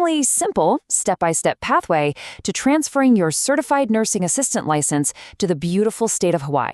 surprisingly simple, step-by-step pathway to transferring your certified nursing assistant license to the beautiful state of Hawaii.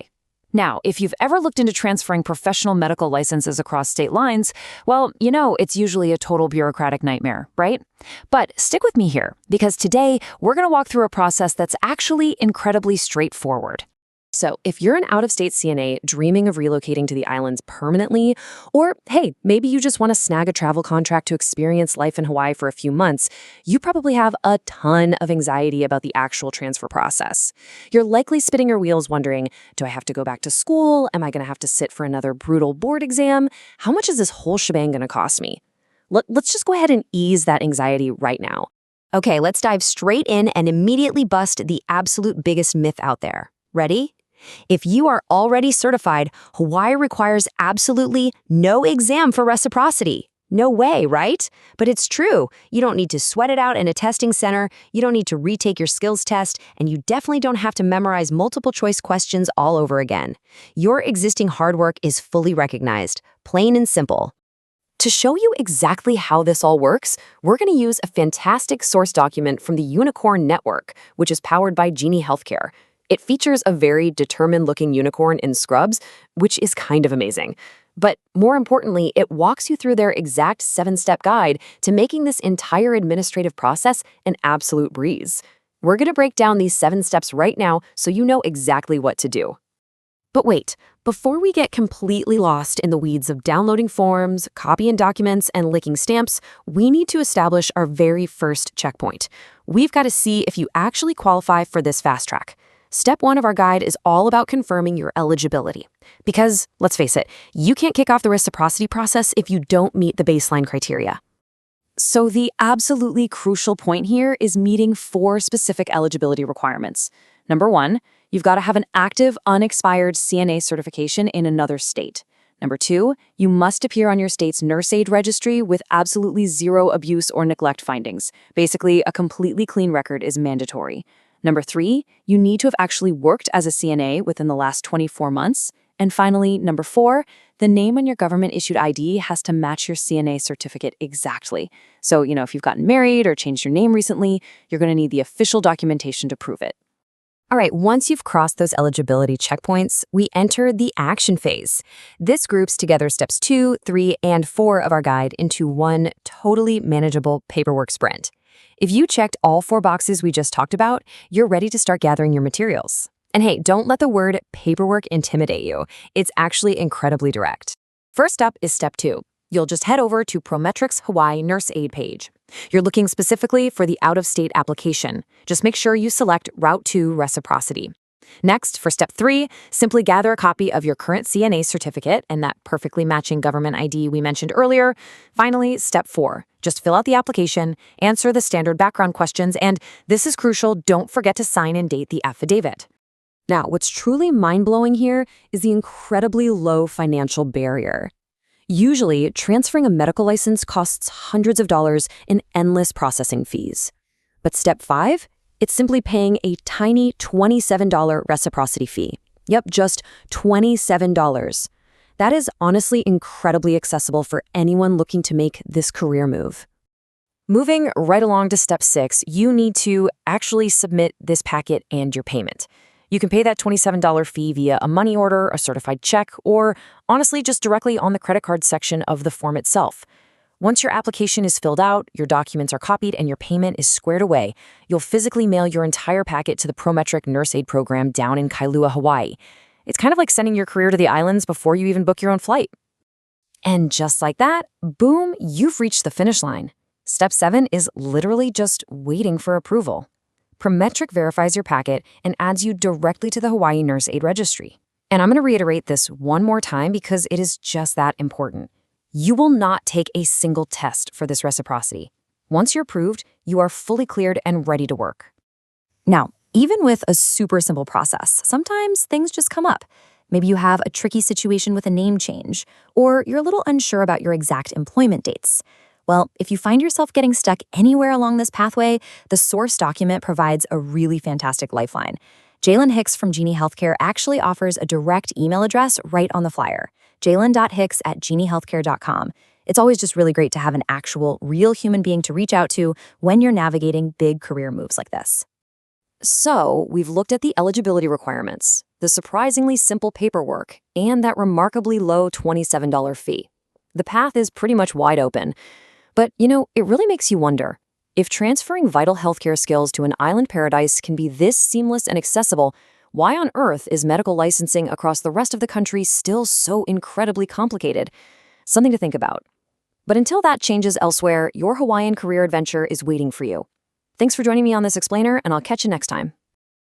Now, if you've ever looked into transferring professional medical licenses across state lines, well, you know it's usually a total bureaucratic nightmare, right? But stick with me here, because today we're going to walk through a process that's actually incredibly straightforward. So, if you're an out-of-state CNA dreaming of relocating to the islands permanently, or hey, maybe you just want to snag a travel contract to experience life in Hawaii for a few months, you probably have a ton of anxiety about the actual transfer process. You're likely spinning your wheels wondering, do I have to go back to school? Am I going to have to sit for another brutal board exam? How much is this whole shebang going to cost me? Let's just go ahead and ease that anxiety right now. Okay, let's dive straight in and immediately bust the absolute biggest myth out there. Ready? If you are already certified, Hawaii requires absolutely no exam for reciprocity. No way, right? But it's true. You don't need to sweat it out in a testing center, you don't need to retake your skills test, and you definitely don't have to memorize multiple choice questions all over again. Your existing hard work is fully recognized, plain and simple. To show you exactly how this all works, we're going to use a fantastic source document from the Unicorn Network, which is powered by Genie Healthcare. It features a very determined-looking unicorn in scrubs, which is kind of amazing. But more importantly, it walks you through their exact 7-step guide to making this entire administrative process an absolute breeze. We're going to break down these 7 steps right now so you know exactly what to do. But wait, before we get completely lost in the weeds of downloading forms, copying documents, and licking stamps, we need to establish our very first checkpoint. We've got to see if you actually qualify for this fast track. Step 1 of our guide is all about confirming your eligibility. Because, let's face it, you can't kick off the reciprocity process if you don't meet the baseline criteria. So the absolutely crucial point here is meeting 4 specific eligibility requirements. Number 1, you've got to have an active, unexpired CNA certification in another state. Number 2, you must appear on your state's nurse aid registry with absolutely 0 abuse or neglect findings. Basically, a completely clean record is mandatory. Number 3, you need to have actually worked as a CNA within the last 24 months. And finally, number 4, the name on your government-issued ID has to match your CNA certificate exactly. So, if you've gotten married or changed your name recently, you're going to need the official documentation to prove it. All right, once you've crossed those eligibility checkpoints, we enter the action phase. This groups together steps 2, 3, and 4 of our guide into one totally manageable paperwork sprint. If you checked all 4 boxes we just talked about, you're ready to start gathering your materials. And hey, don't let the word paperwork intimidate you. It's actually incredibly direct. First up is step 2. You'll just head over to Prometric's Hawaii Nurse Aid page. You're looking specifically for the out-of-state application. Just make sure you select Route 2 Reciprocity. Next, for step 3, simply gather a copy of your current CNA certificate and that perfectly matching government ID we mentioned earlier. Finally, step 4, just fill out the application, answer the standard background questions, and this is crucial, don't forget to sign and date the affidavit. Now, what's truly mind-blowing here is the incredibly low financial barrier. Usually, transferring a medical license costs hundreds of dollars in endless processing fees. But step 5? It's simply paying a tiny $27 reciprocity fee. Yep, just $27. That is honestly incredibly accessible for anyone looking to make this career move. Moving right along to step 6, you need to actually submit this packet and your payment. You can pay that $27 fee via a money order, a certified check, or honestly just directly on the credit card section of the form itself. Once your application is filled out, your documents are copied, and your payment is squared away, you'll physically mail your entire packet to the Prometric Nurse Aid program down in Kailua, Hawaii. It's kind of like sending your career to the islands before you even book your own flight. And just like that, boom, you've reached the finish line. Step 7 is literally just waiting for approval. Prometric verifies your packet and adds you directly to the Hawaii Nurse Aid Registry. And I'm going to reiterate this one more time because it is just that important. You will not take a single test for this reciprocity. Once you're approved, you are fully cleared and ready to work. Now, even with a super simple process, sometimes things just come up. Maybe you have a tricky situation with a name change, or you're a little unsure about your exact employment dates. Well, if you find yourself getting stuck anywhere along this pathway, the source document provides a really fantastic lifeline. Jalen Hicks from Genie Healthcare actually offers a direct email address right on the flyer, jalen.hicks@geniehealthcare.com. It's always just really great to have an actual, real human being to reach out to when you're navigating big career moves like this. So, we've looked at the eligibility requirements, the surprisingly simple paperwork, and that remarkably low $27 fee. The path is pretty much wide open. But, it really makes you wonder, if transferring vital healthcare skills to an island paradise can be this seamless and accessible, why on earth is medical licensing across the rest of the country still so incredibly complicated? Something to think about. But until that changes elsewhere, your Hawaiian career adventure is waiting for you. Thanks for joining me on this explainer, and I'll catch you next time.